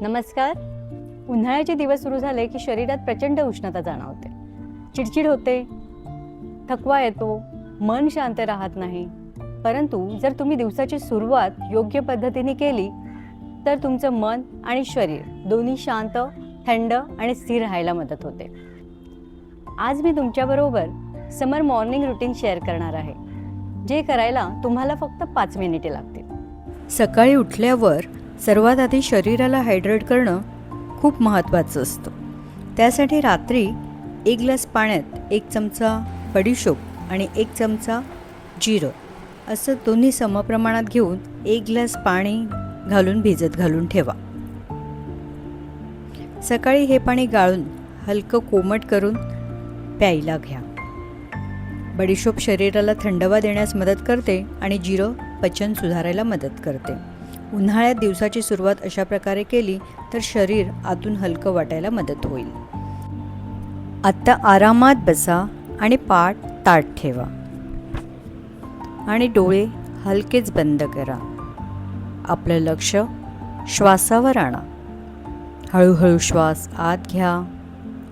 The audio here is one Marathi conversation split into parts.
नमस्कार. उन्हाळ्याचे दिवस सुरू झाले की शरीरात प्रचंड उष्णता जाणवते, चिडचिड होते, थकवा येतो, मन शांत राहत नाही. परंतु जर तुम्ही दिवसाची सुरुवात योग्य पद्धतीने केली तर तुमचं मन आणि शरीर दोन्ही शांत, थंड आणि स्थिर राहायला मदत होते. आज मी तुमच्याबरोबर समर मॉर्निंग रुटीन शेअर करणार आहे, जे करायला तुम्हाला फक्त 5 मिनिटे लागतील. सकाळी उठल्यावर सर्वात आधी शरीराला हायड्रेट करणं खूप महत्त्वाचं असतं. त्यासाठी रात्री 1 ग्लास पाण्यात 1 चमचा बडीशोप आणि 1 चमचा जिरं असं दोन्ही समप्रमाणात घेऊन 1 ग्लास पाणी घालून भिजत घालून ठेवा. सकाळी हे पाणी गाळून हलकं कोमट करून प्यायला घ्या. बडीशोप शरीराला थंडवा देण्यास मदत करते आणि जिरं पचन सुधारायला मदत करते. उन्हाळ्यात दिवसाची सुरुवात अशा प्रकारे केली तर शरीर आतून हलकं वाटायला मदत होईल. आत्ता आरामात बसा आणि पाठ ताठ ठेवा आणि डोळे हलकेच बंद करा. आपलं लक्ष श्वासावर आणा. हळूहळू श्वास आत घ्या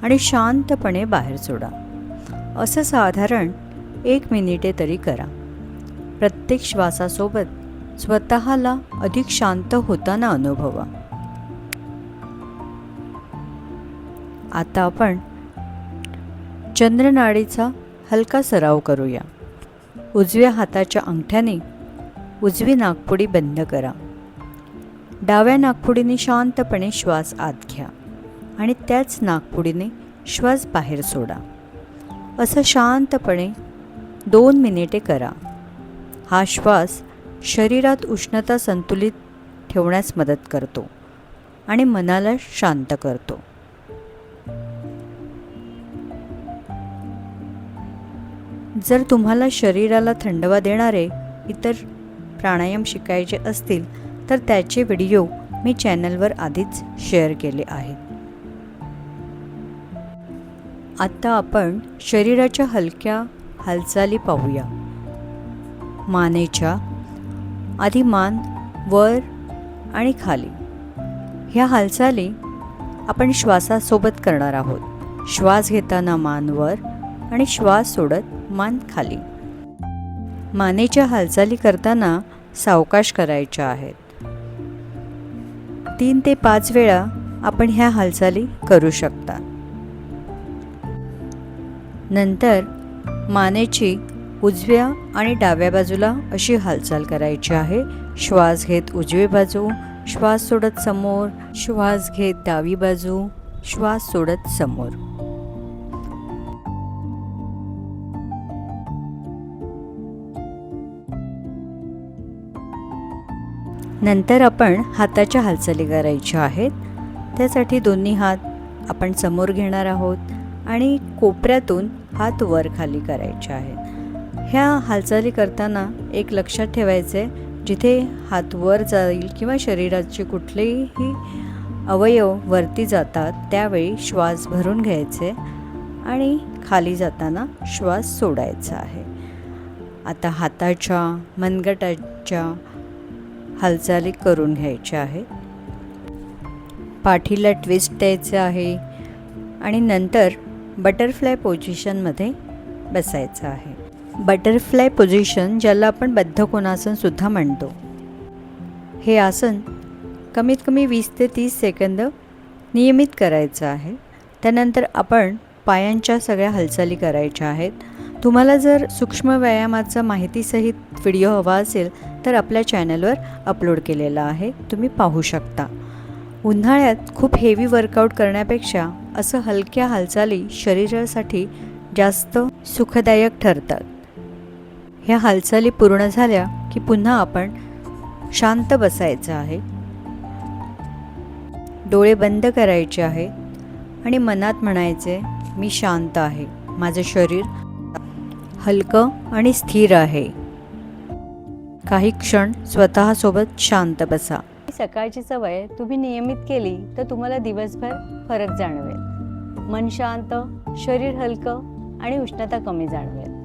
आणि शांतपणे बाहेर सोडा. असं साधारण 1 मिनिटे तरी करा. प्रत्येक श्वासासोबत स्वतःला अधिक शांत होताना अनुभवा. आता आपण चंद्रनाडीचा हलका सराव करूया. उजव्या हाताच्या अंगठ्याने उजवी नाकपुडी बंद करा. डाव्या नाकपुडीने शांतपणे श्वास आत घ्या आणि त्याच नाकपुडीने श्वास बाहेर सोडा. असं शांतपणे 2 मिनिटे करा. हा श्वास शरीरात उष्णता संतुलित ठेवण्यास मदत करतो आणि मनाला शांत करतो. जर तुम्हाला शरीराला थंडवा देणारे इतर प्राणायाम शिकायचे असतील तर त्याचे व्हिडिओ मी चॅनलवर आधीच शेअर केले आहेत. आता आपण शरीराच्या हलक्या हालचाली पाहूया. मानेच्या आधी मान वर आणि खाली. ह्या हालचाली आपण श्वासासोबत करणार आहोत. श्वास घेताना मान वर आणि श्वास सोडत मान खाली. मानेच्या हालचाली करताना सावकाश करायच्या आहेत. 3 ते 5 वेळा आपण ह्या हालचाली करू शकता. नंतर मानेची उजव्या आणि डाव्या बाजूला अशी हालचाल करायची आहे. श्वास घेत उजवी बाजू, श्वास सोडत समोर, श्वास घेत डावी बाजू, श्वास सोडत समोर. नंतर आपण हाताच्या हालचाली करायच्या आहेत. त्यासाठी दोन्ही हात आपण समोर घेणार आहोत आणि कोपऱ्यातून हात वर खाली करायचे आहेत. ह्या हालचाली करताना एक लक्षात ठेवायचे, जिथे हात वर जाईल किंवा शरीराचे कुठलेही अवयव वरती जातात त्यावेळी श्वास भरून घ्यायचे आणि खाली जाताना श्वास सोडायचा आहे. आता हाताच्या मनगटाच्या हालचाली करून घ्यायच्या आहेत. पाठीला ट्विस्ट द्यायचे आहे आणि नंतर बटरफ्लाय पोझिशनमध्ये बसायचं आहे. बटरफ्लाय पोझिशन, ज्याला आपण बद्धकोनासन सुद्धा म्हणतो, हे आसन कमीत कमी 20 ते 30 सेकंद नियमित करायचं आहे. त्यानंतर आपण पायांच्या सगळ्या हालचाली करायच्या आहेत. तुम्हाला जर सूक्ष्म व्यायामाचा माहितीसहित व्हिडिओ हवा असेल तर आपल्या चॅनलवर अपलोड केलेला आहे, तुम्ही पाहू शकता. उन्हाळ्यात खूप हेवी वर्कआउट करण्यापेक्षा असं हलक्या हालचाली शरीरासाठी जास्त सुखदायक ठरतात. ह्या हालचाली पूर्ण झाल्या की पुन्हा आपण शांत बसायचं आहे. डोळे बंद करायचे आहेत आणि मनात म्हणायचे, मी शांत आहे, माझं शरीर हलकं आणि स्थिर आहे. काही क्षण स्वतःसोबत शांत बसा. सकाळची सवय तुम्ही नियमित केली तर तुम्हाला दिवसभर फरक जाणवेल. मन शांत, शरीर हलकं आणि उष्णता कमी जाणवेल.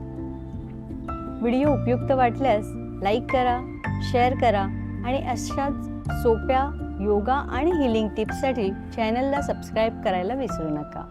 व्हिडिओ उपयुक्त वाटल्यास लाईक करा, शेअर करा आणि अशाच सोप्या योगा आणि हिलिंग टिप्ससाठी चॅनलला सबस्क्राईब करायला विसरू नका.